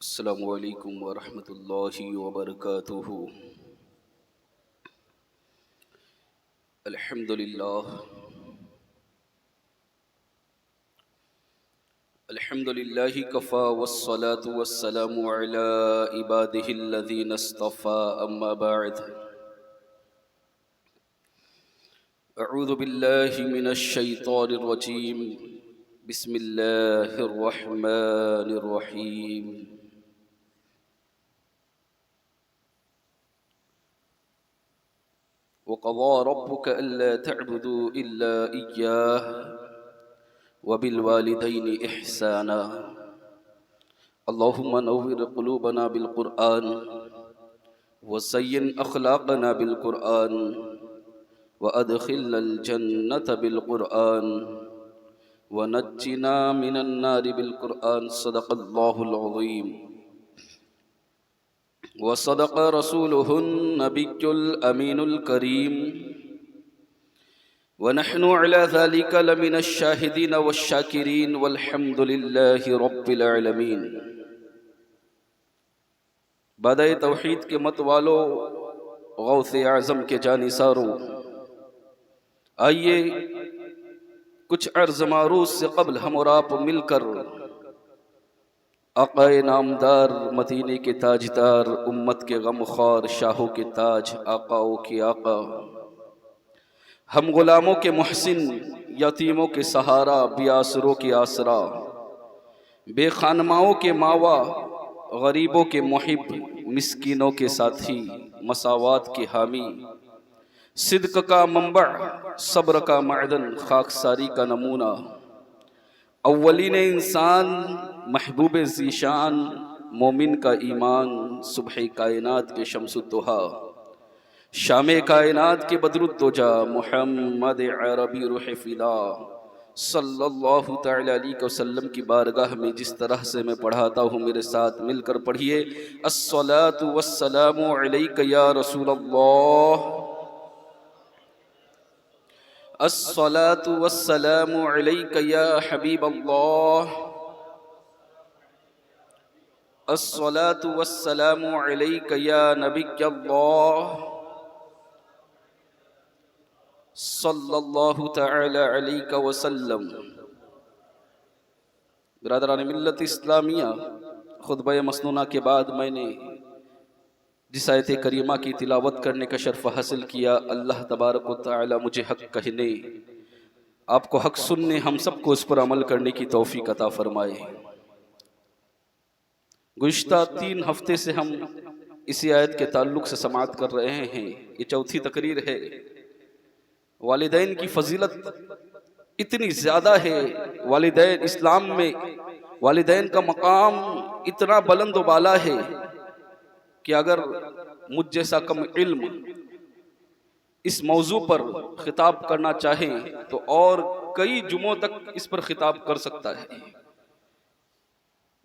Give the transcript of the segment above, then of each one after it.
السلام علیکم ورحمۃ اللہ وبرکاتہ۔ الحمد للہ کفا والصلاة والسلام علی عباده الذین اصطفى اما بعد۔ اعوذ باللہ من الشیطان الرجیم، بسم اللہ الرحمن الرحیم۔ وقضى ربك ألا تعبدوا إلا إياه وبالوالدين إحسانا۔ اللهم نور قلوبنا بالقرآن وزين أخلاقنا بالقرآن وأدخلنا الجنة بالقرآن ونجنا من النار بالقرآن۔ صدق الله العظيم وصدق رسوله النبي الأمين الكريم، ونحن على ذلك لمن الشاهدين والشاكرين والحمد لله رب العالمين۔ بادئ توحید کے مت والو، غوث اعظم کے جانثارو، آئیے کچھ عرض معروض سے قبل ہم اور آپ مل کر آقا نامدار، مدینے کے تاجدار، امت کے غمخوار، شاہوں کے تاج، آقاؤں کے آقا، ہم غلاموں کے محسن، یتیموں کے سہارا، بے آسروں کے آسرا، بے خانماؤں کے ماوا، غریبوں کے محب، مسکینوں کے ساتھی، مساوات کے حامی، صدق کا منبع، صبر کا معدن، خاکساری کا نمونہ، اولین انسان، محبوب ذیشان، مومن کا ایمان، صبح کائنات کے شمس الضحیٰ، شام کائنات کے بدر الدجا، محمد عربی روح فدا صلی اللہ تعالی علیہ وسلم کی بارگاہ میں جس طرح سے میں پڑھاتا ہوں میرے ساتھ مل کر پڑھیے۔ الصلاۃ والسلام علیک یا رسول اللہ، الصلاۃ والسلام علیک یا حبیب اللہ، الصلاۃ والسلام علیک یا نبی اللہ، صلی اللہ تعالی علیہ وسلم۔ برادران ملت اسلامیہ، خطبہ مسنونہ کے بعد میں نے جس آیت کریمہ کی تلاوت کرنے کا شرف حاصل کیا، اللہ تبارک و تعالی مجھے حق کہنے، آپ کو حق سننے، ہم سب کو اس پر عمل کرنے کی توفیق عطا فرمائے۔ گزشتہ 3 ہفتے سے ہم اسی آیت کے تعلق سے سماعت کر رہے ہیں، یہ چوتھی تقریر ہے۔ والدین کی فضیلت اتنی زیادہ ہے، والدین اسلام میں والدین کا مقام اتنا بلند و بالا ہے کہ اگر مجھ جیسا کم علم اس موضوع پر خطاب کرنا چاہیں تو اور کئی جمعوں تک اس پر خطاب کر سکتا ہے۔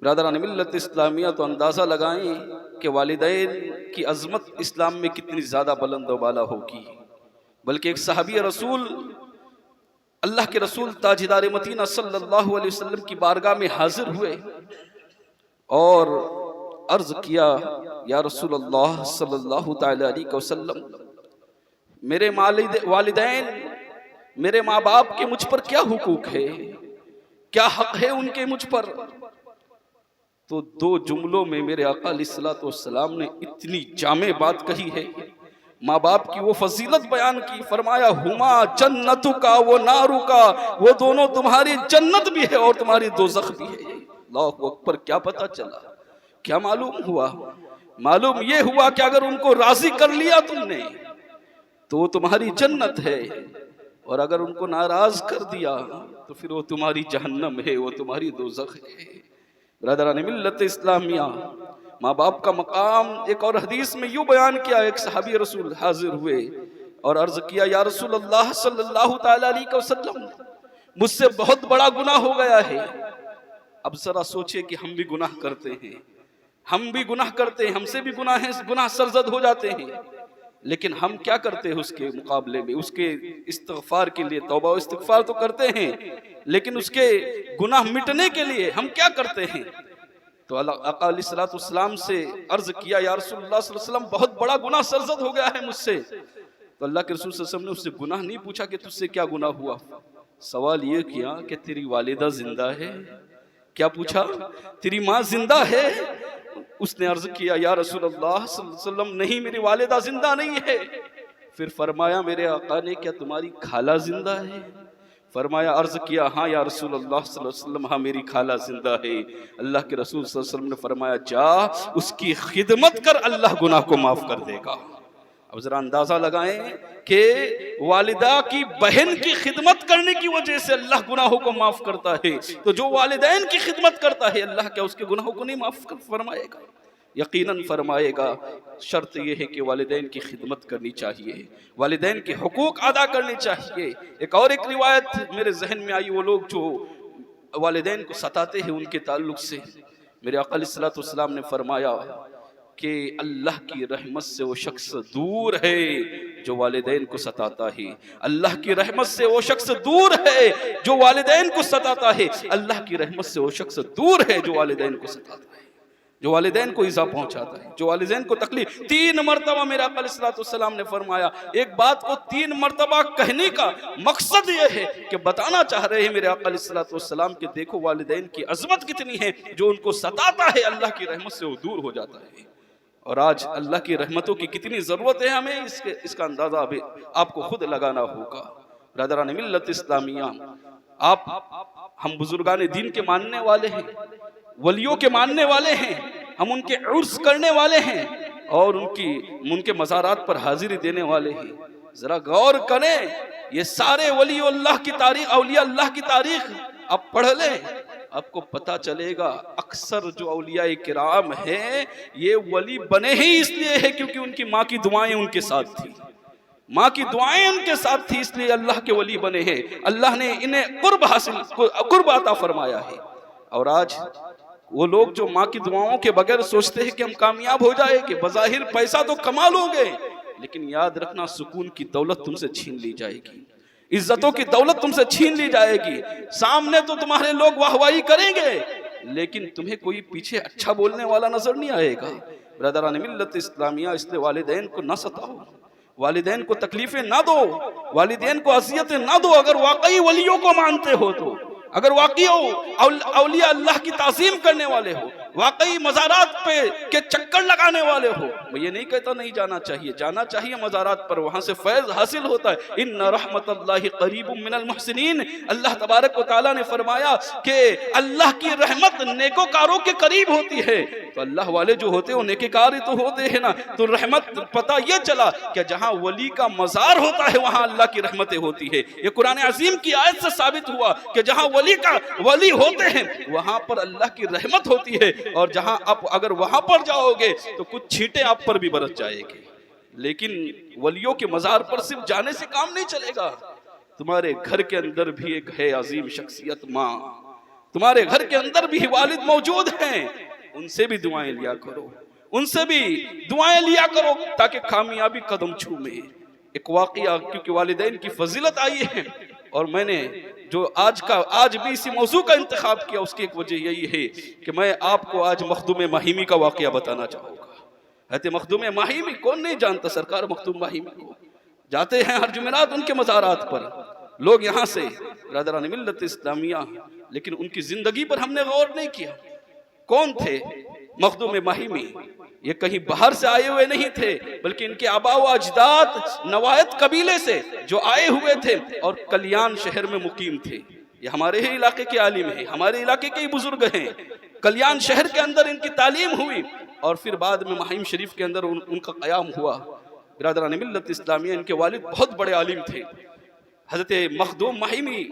برادران ملت اسلامیہ، تو اندازہ لگائیں کہ والدین کی عظمت اسلام میں کتنی زیادہ بلند و بالا ہوگی۔ بلکہ ایک صحابی رسول، اللہ کے رسول تاجدار مدینہ صلی اللہ علیہ وسلم کی بارگاہ میں حاضر ہوئے اور عرض کیا، یا رسول اللہ صلی اللہ تعالی علیہ وسلم، میرے والدین، میرے ماں باپ کے مجھ پر کیا حقوق ہے، کیا حق ہے ان کے مجھ پر؟ تو 2 جملوں میں میرے آقا علیہ الصلوۃ والسلام نے اتنی جامع بات کہی ہے، ماں باپ کی وہ فضیلت بیان کی، فرمایا ہما جنتو کا وہ نارو کا، وہ دونوں تمہاری جنت بھی ہے اور تمہاری دوزخ بھی ہے۔ اللہ اکبر! کیا پتہ چلا، کیا معلوم ہوا؟ معلوم یہ ہوا کہ اگر ان کو راضی کر لیا تم نے تو وہ تمہاری جنت ہے، اور اگر ان کو ناراض کر دیا تو پھر وہ تمہاری جہنم ہے، وہ تمہاری دوزخ ہے۔ برادران ملت اسلامیہ، ماں باپ کا مقام ایک اور حدیث میں یوں بیان کیا، ایک صحابی رسول حاضر ہوئے اور عرض کیا، یا رسول اللہ صلی اللہ تعالی علیہ وسلم، مجھ سے بہت بڑا گناہ ہو گیا ہے۔ اب ذرا سوچے کہ ہم بھی گناہ کرتے ہیں، ہم بھی گناہ کرتے ہیں، ہم سے بھی گناہ سرزد ہو جاتے ہیں، لیکن ہم کیا کرتے ہیں اس کے مقابلے میں؟ اس کے استغفار کے لیے توبہ و استغفار تو کرتے ہیں، لیکن اس کے گناہ مٹنے کے لیے ہم کیا کرتے ہیں؟ تو آقا علیہ الصلوۃ والسلام سے عرض کیا یا رسول اللہ صلی اللہ علیہ وسلم بہت بڑا گناہ سرزد ہو گیا ہے مجھ سے. تو اللہ کے رسول صلی اللہ علیہ وسلم نے اس سے گناہ نہیں پوچھا کہ تجھ سے کیا گناہ ہوا، سوال یہ کیا کہ تیری والدہ زندہ ہے. کیا پوچھا؟ تیری ماں زندہ ہے؟ اس نے عرض کیا یا رسول اللہ صلی اللہ علیہ وسلم نہیں، میری والدہ زندہ نہیں ہے. پھر فرمایا میرے آقا نے کیا تمہاری خالہ زندہ ہے؟ فرمایا، عرض کیا ہاں یا رسول اللہ صلی اللہ علیہ وسلم ہاں میری خالہ زندہ ہے. اللہ کے رسول صلی اللہ علیہ وسلم نے فرمایا جا اس کی خدمت کر، اللہ گناہ کو معاف کر دے گا. اب ذرا اندازہ لگائیں کہ والدہ کی بہن کی خدمت کرنے کی وجہ سے اللہ گناہوں کو معاف کرتا ہے، تو جو والدین کی خدمت کرتا ہے اللہ کیا اس کے گناہوں کو نہیں معاف فرمائے گا؟ یقیناً فرمائے گا. شرط یہ ہے کہ والدین کی خدمت کرنی چاہیے، والدین کے حقوق ادا کرنے چاہیے. ایک روایت میرے ذہن میں آئی، وہ لوگ جو والدین کو ستاتے ہیں ان کے تعلق سے میرے آقا علیہ الصلوۃ والسلام نے فرمایا کہ اللہ کی رحمت سے وہ شخص دور ہے جو والدین کو ستاتا ہے. اللہ کی رحمت سے وہ شخص دور ہے جو والدین کو ستاتا ہے. اللہ کی رحمت سے وہ شخص دور ہے جو والدین کو ستاتا ہے، جو والدین کو ایذا پہنچاتا ہے، جو والدین کو تکلیف. 3 مرتبہ میرے آقا علیہ الصلوۃ والسلام نے فرمایا. ایک بات کو 3 مرتبہ کہنے کا مقصد یہ ہے کہ بتانا چاہ رہے ہیں میرے آقا علیہ الصلوۃ والسلام کہ دیکھو والدین کی عظمت کتنی ہے. جو ان کو ستاتا ہے اللہ کی رحمت سے وہ دور ہو جاتا ہے. اور آج اللہ کی رحمتوں کی کتنی ضرورت ہے ہمیں، اس کا اندازہ ابھی آپ کو خود لگانا ہوگا. برادران ملت اسلامیہ، ہم بزرگان دین کے ماننے والے ہیں، ولیوں کے ماننے والے ہیں، ہم ان کے عرس کرنے والے ہیں اور ان کے مزارات پر حاضری دینے والے ہیں. ذرا غور کریں، یہ سارے ولی اللہ کی تاریخ، اولیاء اللہ کی تاریخ آپ پڑھ لیں، آپ کو پتا چلے گا اکثر جو اولیاء کرام ہیں یہ ولی بنے ہی اس لیے ہے کیونکہ ان کی ماں کی دعائیں ان کے ساتھ تھی، ماں کی دعائیں ان کے ساتھ تھی، اس لیے اللہ کے ولی بنے ہیں. اللہ نے انہیں قرب عطا فرمایا ہے. اور آج وہ لوگ جو ماں کی دعاؤں کے بغیر سوچتے ہیں کہ ہم کامیاب ہو جائے، کہ بظاہر پیسہ تو کما لو گے لیکن یاد رکھنا سکون کی دولت تم سے چھین لی جائے گی، عزتوں کی دولت تم سے چھین لی جائے گی. سامنے تو تمہارے لوگ واہواہی کریں گے لیکن تمہیں کوئی پیچھے اچھا بولنے والا نظر نہیں آئے گا. برادران ملت اسلامیہ، اس لیے والدین کو نہ ستاؤ، والدین کو تکلیفیں نہ دو، والدین کو اذیتیں نہ دو. اگر واقعی ولیوں کو مانتے ہو تو، اگر واقعی اولیاء اللہ کی تعظیم کرنے والے ہو، واقعی مزارات پہ کے چکر لگانے والے ہو، میں یہ نہیں کہتا نہیں جانا چاہیے، جانا چاہیے مزارات پر، وہاں سے فیض حاصل ہوتا ہے. ان رحمت اللہ قریب من المحسنین. اللہ تبارک و تعالیٰ نے فرمایا کہ اللہ کی رحمت نیکوکاروں کے قریب ہوتی ہے. تو اللہ والے جو ہوتے ہیں وہ نیکوکار ہی تو ہوتے ہیں نا. تو رحمت پتہ یہ چلا کہ جہاں ولی کا مزار ہوتا ہے وہاں اللہ کی رحمتیں ہوتی ہے. یہ قرآن عظیم کی آیت سے ثابت ہوا کہ جہاں ولی ہوتے ہیں وہاں پر اللہ کی رحمت ہوتی ہے، اور جہاں آپ اگر وہاں پر جاؤ گے تو کچھ چھینٹیں آپ پر بھی برس جائے گی. لیکن ولیوں کے مزار پر صرف جانے سے کام نہیں چلے گا. تمہارے گھر کے اندر بھی ایک ہے عظیم شخصیت ماں، تمہارے گھر کے اندر بھی والد موجود ہیں، ان سے بھی دعائیں لیا کرو، ان سے بھی دعائیں لیا کرو تاکہ کامیابی قدم چھومے. ایک واقعہ، کیونکہ والدین کی فضیلت آئی ہے اور میں نے جو آج بھی اسی موضوع کا انتخاب کیا، اس کی ایک وجہ یہی ہے کہ میں آپ کو آج مخدوم ماہیمی کا واقعہ بتانا چاہوں گا. حضرت مخدوم ماہیمی کون نہیں جانتا؟ سرکار مخدوم ماہیمی کو جاتے ہیں ہر جمعرات ان کے مزارات پر لوگ یہاں سے. برادران ملت اسلامیہ، لیکن ان کی زندگی پر ہم نے غور نہیں کیا. کون تھے مخدوم ماہیمی؟ یہ کہیں باہر سے آئے ہوئے نہیں تھے بلکہ ان کے آباء و اجداد نوایت قبیلے سے جو آئے ہوئے تھے اور کلیان شہر میں مقیم تھے. یہ ہمارے ہی علاقے کے عالم ہیں، ہمارے علاقے کے ہی بزرگ ہیں. کلیان شہر کے اندر ان کی تعلیم ہوئی اور پھر بعد میں مہیم شریف کے اندر ان کا قیام ہوا. برادران ملت اسلامیہ، ان کے والد بہت بڑے عالم تھے، حضرت مخدوم ماہیمی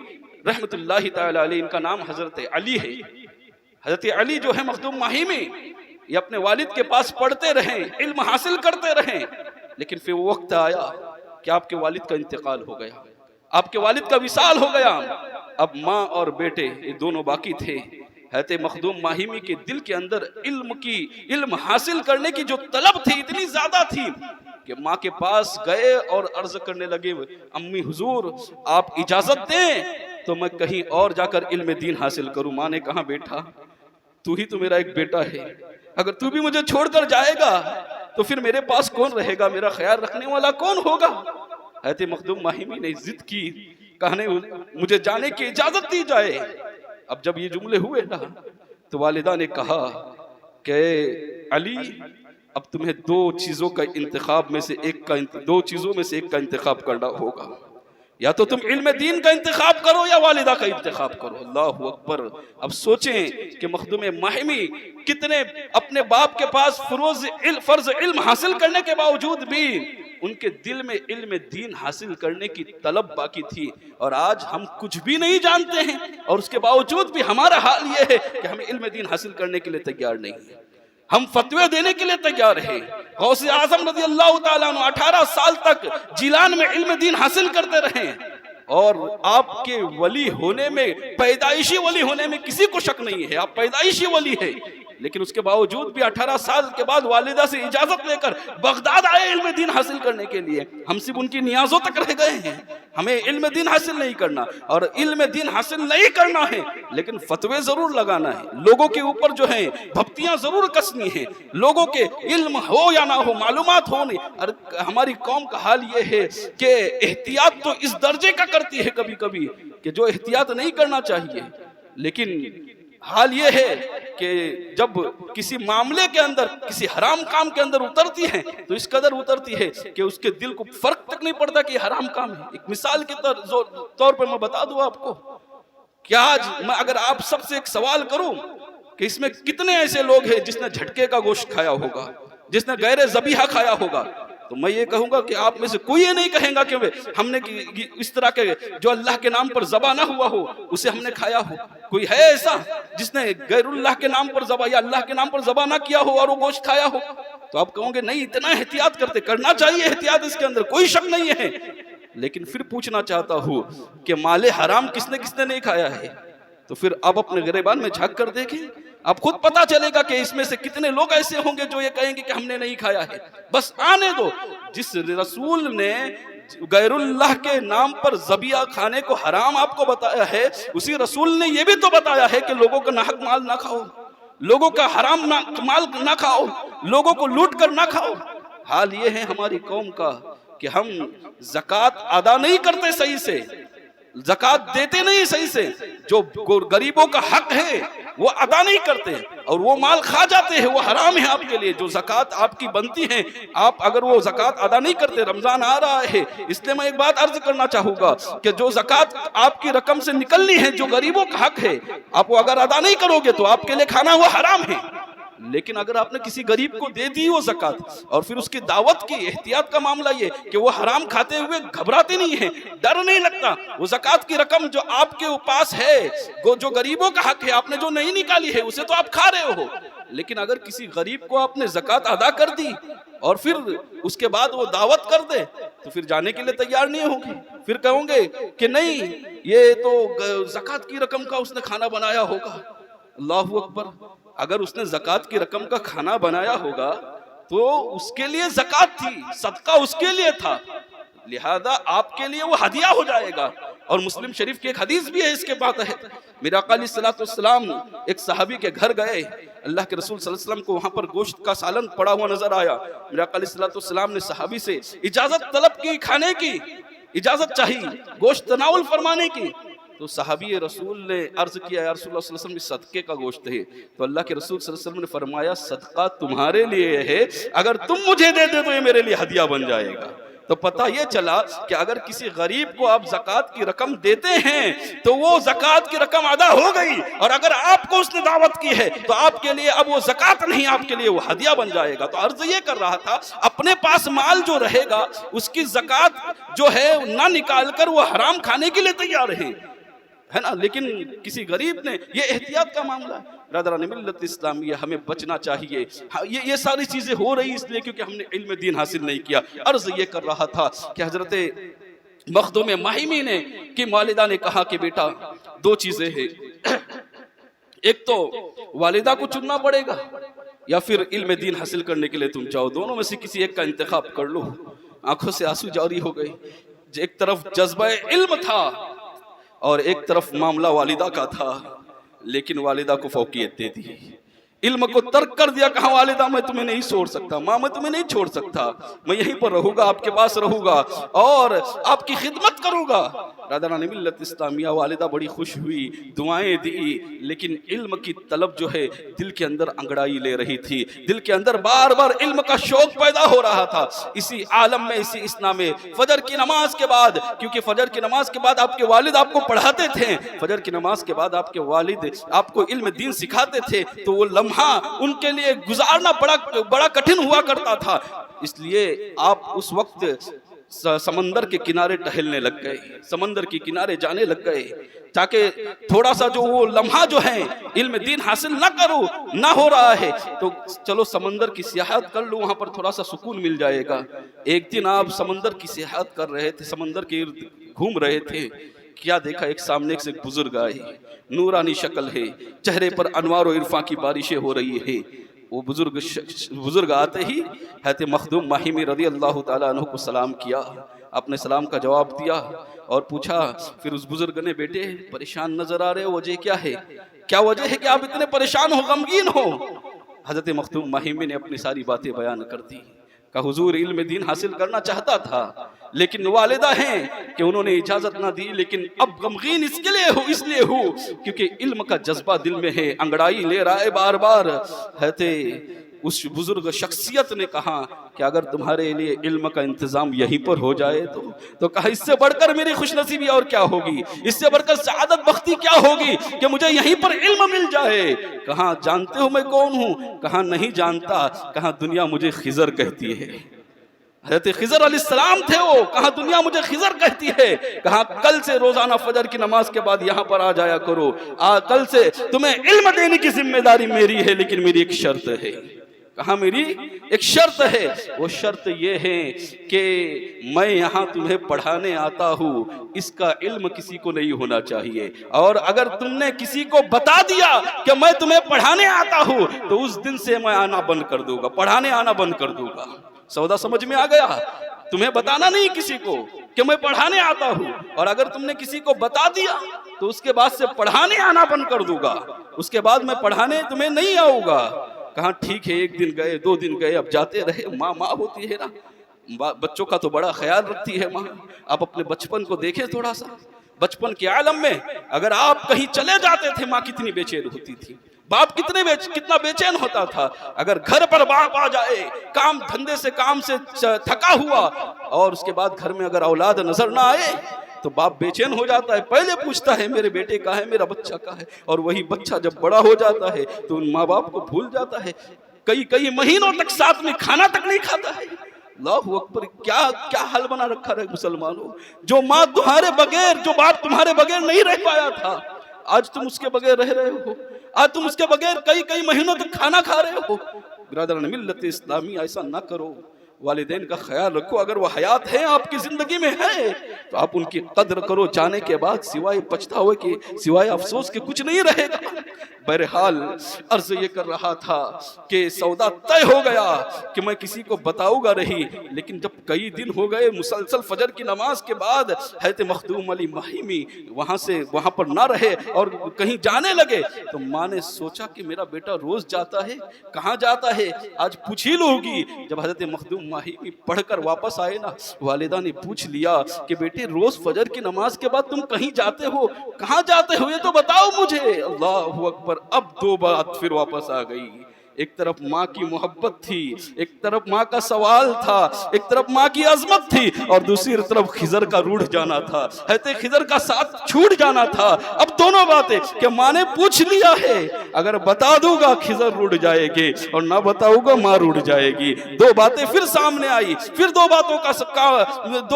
رحمت اللہ تعالی علیہ. ان کا نام حضرت علی ہے. حضرت علی جو ہے مخدوم ماہیمی، یہ اپنے والد کے پاس پڑھتے رہیں، علم حاصل کرتے رہیں، لیکن پھر وہ وقت آیا کہ آپ کے والد کا انتقال ہو گیا، آپ کے والد کا وصال ہو گیا. اب ماں اور بیٹے یہ دونوں باقی تھے. حضرت مخدوم ماہیمی کے دل کے اندر علم حاصل کرنے کی جو طلب تھی اتنی زیادہ تھی کہ ماں کے پاس گئے اور عرض کرنے لگے، امی حضور آپ اجازت دیں تو میں کہیں اور جا کر علم دین حاصل کروں. ماں نے کہا بیٹا تو ہی تو میرا ایک بیٹا ہے، اگر تو بھی مجھے چھوڑ کر جائے گا تو پھر میرے پاس کون رہے گا، میرا خیال رکھنے والا کون ہوگا؟ حضرت مخدوم ماہمی نے ضد کی، کہنے مجھے جانے کی اجازت دی جائے۔ اب جب یہ جملے ہوئے نا تو والدہ نے کہا کہ علی اب تمہیں دو چیزوں کا انتخاب میں سے ایک کا دو چیزوں میں سے ایک کا انتخاب کرنا ہوگا، یا تو تم علم دین کا انتخاب کرو یا والدہ کا انتخاب کرو۔ اللہ اکبر! اب سوچیں کہ مخدوم ماہمی کتنے اپنے باپ کے پاس فرض علم حاصل کرنے کے باوجود بھی ان کے دل میں علم دین حاصل کرنے کی طلب باقی تھی، اور آج ہم کچھ بھی نہیں جانتے ہیں اور اس کے باوجود بھی ہمارا حال یہ ہے کہ ہمیں علم دین حاصل کرنے کے لیے تیار نہیں ہے، ہم فتوے دینے کے لیے تیار ہیں۔ غوث اعظم رضی اللہ تعالیٰ عنہ 18 سال تک جیلان میں علم دین حاصل کرتے رہے، اور آپ کے ولی ہونے میں، پیدائشی ولی ہونے میں کسی کو شک نہیں ہے، آپ پیدائشی ولی ہیں، لیکن اس کے باوجود بھی 18 سال کے بعد والدہ سے اجازت لے کر بغداد آئے علم دین حاصل کرنے کے لیے۔ ہم صرف ان کی نیازوں تک رہ گئے ہیں، ہمیں علم دین حاصل نہیں کرنا، اور علم دین حاصل نہیں کرنا ہے لیکن فتوے ضرور لگانا ہے، لوگوں کے اوپر جو ہیں بھپتیاں ضرور کسنی ہیں، لوگوں کے علم ہو یا نہ ہو، معلومات ہو نہیں۔ اور ہماری قوم کا حال یہ ہے کہ احتیاط تو اس درجے کا کرتی ہے کبھی کبھی کہ جو احتیاط نہیں کرنا چاہیے، لیکن حال یہ ہے کہ جب کسی معاملے کے اندر، کسی حرام کام کے اندر اترتی ہیں تو اس قدر اترتی ہے کہ اس کے دل کو فرق تک نہیں پڑتا کہ یہ حرام کام ہے۔ ایک مثال کے طور پر میں بتا دوں آپ کو کہ آج میں اگر آپ سب سے ایک سوال کروں کہ اس میں کتنے ایسے لوگ ہیں جس نے جھٹکے کا گوشت کھایا ہوگا، جس نے غیر ذبیحہ کھایا ہوگا، تو میں یہ کہوں گا کہ آپ میں سے کوئی یہ نہیں کہیں گا کہ ہم نے اس طرح کے جو اللہ کے نام پر ذبح نہ ہوا ہو اسے ہم نے کھایا ہو۔ کوئی ہے ایسا جس نے غیر اللہ کے نام پر ذبح یا اللہ کے نام پر ذبح نہ کیا ہو اور وہ گوشت کھایا ہو؟ تو آپ کہوں گے نہیں، اتنا احتیاط کرنا چاہیے، احتیاط اس کے اندر کوئی شک نہیں ہے، لیکن پھر پوچھنا چاہتا ہوں کہ مال حرام کس نے نہیں کھایا ہے؟ تو پھر آپ اپنے گریبان میں جھانک کر دیکھیں، آپ خود پتا چلے گا کہ اس میں سے کتنے لوگ ایسے ہوں گے جو یہ کہیں گے کہ ہم نے نہیں کھایا ہے۔ بس آنے دو، جس رسول نے غیر اللہ کے نام پر ذبیحہ کھانے کو حرام آپ کو بتایا ہے، اسی رسول نے یہ بھی تو بتایا ہے کہ لوگوں کا ناحق مال نہ کھاؤ، لوگوں کا حرام مال نہ کھاؤ، لوگوں کو لوٹ کر نہ کھاؤ۔ حال یہ ہے ہماری قوم کا کہ ہم زکوٰۃ ادا نہیں کرتے صحیح سے، زکوٰۃ دیتے نہیں صحیح سے، جو غریبوں کا حق ہے وہ ادا نہیں کرتے، اور وہ مال کھا جاتے ہیں، وہ حرام ہے آپ کے لیے۔ جو زکوٰۃ آپ کی بنتی ہے، آپ اگر وہ زکوٰۃ ادا نہیں کرتے، رمضان آ رہا ہے، اس لیے میں ایک بات عرض کرنا چاہوں گا کہ جو زکوٰۃ آپ کی رقم سے نکلنی ہے، جو غریبوں کا حق ہے، آپ وہ اگر ادا نہیں کرو گے تو آپ کے لیے کھانا وہ حرام ہے۔ لیکن اگر آپ نے کسی غریب کو دے دی وہ زکوٰۃ، اور پھر اس کی دعوت کی، احتیاط کا معاملہ یہ کہ وہ حرام کھاتے ہوئے گھبراتے نہیں ہیں، ڈر نہیں لگتا، وہ زکوٰۃ کی رقم جو آپ کے پاس ہے، جو غریبوں کا حق ہے، آپ نے جو نہیں نکالی ہے اسے تو آپ کھا رہے ہو، لیکن اگر کسی غریب کو آپ نے زکوٰۃ ادا کر دی اور پھر اس کے بعد وہ دعوت کر دے تو پھر جانے کے لیے تیار نہیں ہوگی، پھر کہوں گے کہ نہیں یہ تو زکوٰۃ کی رقم کا اس نے کھانا بنایا ہوگا۔ اللہ اکبر! اگر اس نے زکوٰۃ کی رقم کا کھانا بنایا ہوگا تو اس کے لیے زکوٰۃ تھی، صدقہ اس کے لیے تھا، لہذا آپ کے لیے وہ ہدیہ ہو جائے گا۔ اور مسلم شریف کی ایک حدیث بھی ہے اس کے بات ہے، میرا آقا علیہ السلام ایک صحابی کے گھر گئے، اللہ کے رسول صلی اللہ علیہ وسلم کو وہاں پر گوشت کا سالن پڑا ہوا نظر آیا، میرا آقا علیہ السلام نے صحابی سے اجازت طلب کی، کھانے کی اجازت چاہی، گوشت تناول فرمانے کی، تو صحابی رسول نے عرض کیا یا رسول اللہ صلی اللہ علیہ وسلم صدقے کا گوشت ہے، تو اللہ کے رسول صلی اللہ علیہ وسلم نے فرمایا صدقہ تمہارے لیے ہے، اگر تم مجھے دے دے تو یہ میرے لیے ہدیہ بن جائے گا۔ تو پتہ یہ چلا کہ اگر کسی غریب کو آپ زکوٰۃ کی رقم دیتے ہیں تو وہ زکوٰۃ کی رقم ادا ہو گئی، اور اگر آپ کو اس نے دعوت کی ہے تو آپ کے لیے اب وہ زکوٰۃ نہیں، آپ کے لیے وہ ہدیہ بن جائے گا۔ تو عرض یہ کر رہا تھا اپنے پاس مال جو رہے گا اس کی زکوٰۃ جو ہے نہ نکال کر وہ حرام کھانے کے لیے تیار ہیں، ہے نا، لیکن کسی غریب نے، یہ احتیاط کا معاملہ ہے۔ برادران ملت اسلامیہ، ہمیں بچنا چاہیے، یہ ساری چیزیں ہو رہی اس لیے کیونکہ ہم نے علم دین حاصل نہیں کیا۔ عرض یہ کر رہا تھا کہ حضرت مخدوم ماہمی نے کی والدہ نے کہا کہ بیٹا دو چیزیں ہیں، ایک تو والدہ کو چننا پڑے گا یا پھر علم دین حاصل کرنے کے لیے تم چاہو، دونوں میں سے کسی ایک کا انتخاب کر لو۔ آنکھوں سے آنسو جاری ہو گئے، ایک طرف جذبہ علم تھا اور ایک طرف معاملہ والدہ کا تھا۔ لیکن والدہ کو فوقیت دے دی، علم کو ترک کر دیا، کہا والدہ میں تمہیں نہیں چھوڑ سکتا، ماں میں تمہیں نہیں چھوڑ سکتا، میں یہیں پر رہوں گا، آپ کے پاس رہوں گا اور آپ کی خدمت کروں گا۔ برادران ملت اسلامیہ، والدہ بڑی خوش ہوئی، دعائیں دی، لیکن علم کی طلب جو ہے دل کے اندر انگڑائی لے رہی تھی، دل کے اندر بار بار علم کا شوق پیدا ہو رہا تھا۔ اسی عالم میں، اسی اسنا میں فجر کی نماز کے بعد، کیونکہ فجر کی نماز کے بعد آپ کے والد آپ کو پڑھاتے تھے، فجر کی نماز کے بعد آپ کے والد آپ کو علم دین سکھاتے تھے، تو وہ لمحہ ان کے لیے گزارنا بڑا کٹھن ہوا کرتا تھا، اس لیے آپ اس وقت سمندر کے کنارے ٹہلنے لگ گئے، سمندر کے کنارے جانے لگ گئے، تاکہ تھوڑا سا جو وہ لمحہ جو ہے علم دین حاصل نہ ہو رہا ہے تو چلو سمندر کی سیاحت کر لو، وہاں پر تھوڑا سا سکون مل جائے گا۔ ایک دن آپ سمندر کی سیاحت کر رہے تھے، سمندر کے ارد گھوم رہے تھے، کیا دیکھا؟ ایک سامنے سے ایک بزرگ آئے، نورانی شکل ہے، چہرے پر انوار و عرفان کی بارشیں ہو رہی ہے۔ وہ بزرگ آتے ہی حضرت مخدوم ماہمی رضی اللہ تعالیٰ عنہ کو سلام کیا، اپنے سلام کا جواب دیا اور پوچھا، پھر اس بزرگ نے، بیٹے پریشان نظر آ رہے ہو، وجہ کیا ہے؟ کیا وجہ ہے کہ آپ اتنے پریشان ہو، غمگین ہو؟ حضرت مخدوم ماہمی نے اپنی ساری باتیں بیان کر دی، کہ حضور علم دین حاصل کرنا چاہتا تھا، لیکن والدہ ہیں کہ انہوں نے اجازت نہ دی، لیکن اب غمگین اس لیے ہو کیونکہ علم کا جذبہ دل میں ہے، انگڑائی لے رہا ہے بار بار۔ حضرت اس بزرگ شخصیت نے کہا کہ اگر تمہارے لیے علم کا انتظام یہیں پر ہو جائے تو کہا اس سے بڑھ کر میری خوش نصیبی اور کیا ہوگی، اس سے بڑھ کر سعادت بختی کیا ہوگی کہ مجھے یہیں پر علم مل جائے۔ کہا جانتے ہو میں کون ہوں؟ کہا نہیں جانتا۔ کہا دنیا مجھے خضر کہتی ہے۔ حضرت خضر علیہ السلام تھے وہ، کہا دنیا مجھے خضر کہتی ہے۔ کہا کل سے روزانہ فجر کی نماز کے بعد یہاں پر آ جایا کرو، کل سے تمہیں علم دینے کی ذمہ داری میری ہے، لیکن میری ایک شرط ہے۔ کہا میری ایک شرط ہے، وہ شرط یہ ہے کہ میں یہاں تمہیں پڑھانے آتا ہوں، اس کا علم کسی کو نہیں ہونا چاہیے، اور اگر تم نے کسی کو بتا دیا کہ میں تمہیں پڑھانے آتا ہوں تو اس دن سے میں آنا بند کر دوں گا، پڑھانے آنا بند کر دوں گا۔ سودا سمجھ میں آ گیا؟ تمہیں بتانا نہیں کسی کو کہ میں پڑھانے آتا ہوں، اور اگر تم نے کسی کو بتا دیا تو اس کے بعد سے پڑھانے آنا بند کر دوں گا، اس کے بعد میں پڑھانے تمہیں نہیں آؤں گا۔ کہا ٹھیک ہے، ایک دن گئے، 2 دن گئے، اب جاتے رہے۔ ماں ہوتی ہے نا، بچوں کا تو بڑا خیال رکھتی ہے ماں۔ آپ اپنے بچپن کو دیکھیں تھوڑا سا، بچپن کے عالم میں اگر آپ کہیں چلے جاتے تھے ماں کتنی بے چین ہوتی تھی، باپ کتنا بے چین ہوتا تھا۔ اگر گھر پر باپ آ جائے کام سے تھکا ہوا، اور اس کے بعد گھر میں اگر اولاد نظر نہ آئے تو باپ بے چین ہو جاتا ہے، پہلے پوچھتا ہے میرے بیٹے کہاں ہے، میرا بچہ کہاں ہے، اور وہی بچہ جب بڑا ہو جاتا ہے تو ان ماں باپ کو بھول جاتا ہے، کئی مہینوں تک ساتھ میں کھانا تک نہیں کھاتا ہے۔ اللہ اکبر، کیا حال بنا رکھا ہے مسلمانوں، جو ماں تمہارے بغیر، جو باپ تمہارے بغیر نہیں رہ پایا تھا، آج تم اس کے بغیر رہ رہے ہو، آج تم اس کے بغیر کئی مہینوں تک کھانا کھا رہے ہو۔ برادران ملت اسلامی، ایسا نہ کرو، والدین کا خیال رکھو، اگر وہ حیات ہیں آپ کی زندگی میں ہے تو آپ ان کی قدر کرو، جانے کے بعد سوائے پچھتاوے کے، سوائے افسوس کے کچھ نہیں رہے گا۔ بہرحال عرض یہ کر رہا تھا کہ سودا طے ہو گیا کہ میں کسی کو بتاؤں گا رہی، لیکن جب کئی دن ہو گئے مسلسل فجر کی نماز کے بعد حضرت مخدوم علی ماہمی وہاں پر نہ رہے اور کہیں جانے لگے، تو ماں نے سوچا کہ میرا بیٹا روز جاتا ہے، کہاں جاتا ہے، آج پوچھ ہی لوں گی۔ جب حضرت مخدوم ماہمی پڑھ کر واپس آئے نا، والدہ نے پوچھ لیا کہ بیٹے روز فجر کی نماز کے بعد تم کہیں جاتے ہو، کہاں جاتے ہو، یہ تو بتاؤ مجھے۔ اللہ اکبر، اب 2 بات پھر واپس آ گئی۔ ایک طرف ماں کی محبت تھی، ایک طرف ماں کا سوال تھا، ایک طرف ماں کی عظمت تھی، اور دوسری طرف خضر کا روٹھ جانا تھا، حضرت خضر کا ساتھ چھوٹ جانا تھا۔ اب دونوں باتیں کہ ماں نے پوچھ لیا ہے، اگر بتا دوں گا خضر روٹھ جائے گی، اور نہ بتاؤں گا ماں روٹھ جائے گی۔ 2 باتیں پھر سامنے آئی، پھر 2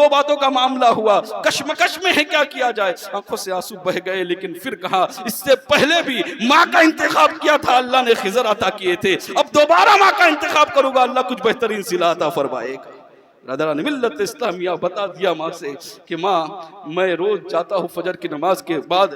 باتوں کا معاملہ ہوا، کشمکش میں ہے کیا کیا جائے، آنکھوں سے آنسو بہ گئے، لیکن پھر کہا اس سے پہلے بھی ماں کا انتخاب کیا تھا، اللہ نے خضر عطا کیے تھے، اب دوبارہ ماں کا انتخاب کروں گا، اللہ کچھ بہترین صلہ عطا فرمائے گا۔ برادران ملت اسلامیہ، بتا دیا ماں سے کہ ماں میں روز جاتا ہوں فجر کی نماز کے بعد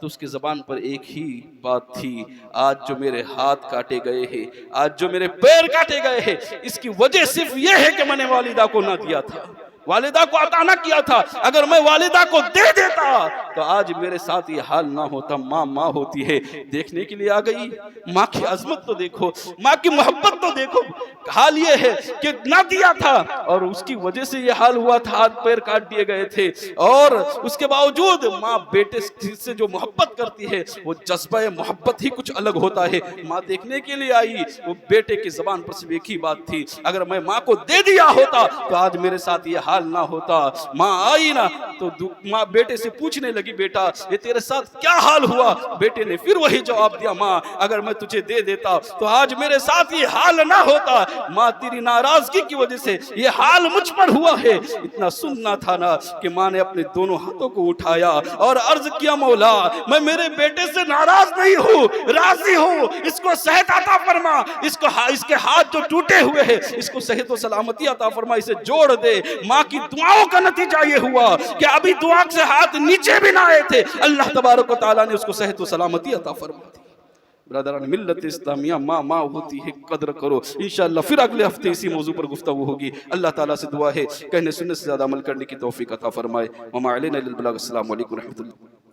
تو اس کی زبان پر ایک ہی بات تھی، آج جو میرے ہاتھ کاٹے گئے ہیں، آج جو میرے پیر کاٹے گئے ہیں، اس کی وجہ صرف یہ ہے کہ میں نے والدہ کو نہ دیا تھا، والدہ کو عطا نہ کیا تھا۔ اگر میں والدہ کو دے دیتا تو آج میرے ساتھ یہ حال نہ ہوتا۔ ماں ماں ہوتی ہے، دیکھنے کے لیے آ گئی۔ ماں کی عظمت تو دیکھو، ماں کی محبت تو دیکھو۔ حال یہ ہے کہ نہ دیا تھا اور اس کی وجہ سے یہ حال ہوا تھا، ہاتھ پیر کاٹ دیے گئے تھے، اور اس کے باوجود ماں بیٹے سے جو محبت کرتی ہے وہ جذبہ محبت ہی کچھ الگ ہوتا ہے۔ ماں دیکھنے کے لیے آئی، وہ بیٹے کی زبان پر صرف ایک ہی بات تھی، اگر میں ماں کو دے دیا ہوتا تو آج میرے ساتھ یہ حال نہ ہوتا۔ ماں آئی نا تو ماں بیٹے سے پوچھنے لگی، بیٹا یہ تیرے ساتھ کیا حال ہوا؟ بیٹے نے پھر وہی جواب دیا، ماں اگر میں تجھے دے دیتا تو آج میرے ساتھ یہ حال نہ ہوتا۔ ماں تیری ناراضگی کی وجہ سے یہ حال مجھ پر ہوا ہے۔ اتنا سننا تھا نا کہ ماں نے اپنے دونوں ہاتھوں کو اٹھایا اور عرض کیا، مولا میں میرے بیٹے سے ناراض نہیں ہوں، راضی ہوں، اس کو صحت عطا فرما، اس کے ہاتھ جو ٹوٹے ہوئے ہیں اس کو صحت و سلامتی عطا فرما، اسے جوڑ دے۔ ماں کی دعاؤں کا نتیجہ یہ ہوا کہ ابھی دعا سے ہاتھ نیچے بھی نہ آئے تھے، اللہ تبارک و تعالیٰ نے اس کو صحت و سلامتی عطا فرما دی۔ برادران ملت اسلامیہ، ماں ماں ہوتی ہے، قدر کرو۔ انشاءاللہ پھر اگلے ہفتے اسی موضوع پر گفتگو ہوگی۔ اللہ تعالیٰ سے دعا ہے کہنے سننے سے زیادہ عمل کرنے کی توفیق عطا فرمائے۔ وما علینا الا البلاغ۔ السلام علیکم ورحمۃ اللہ۔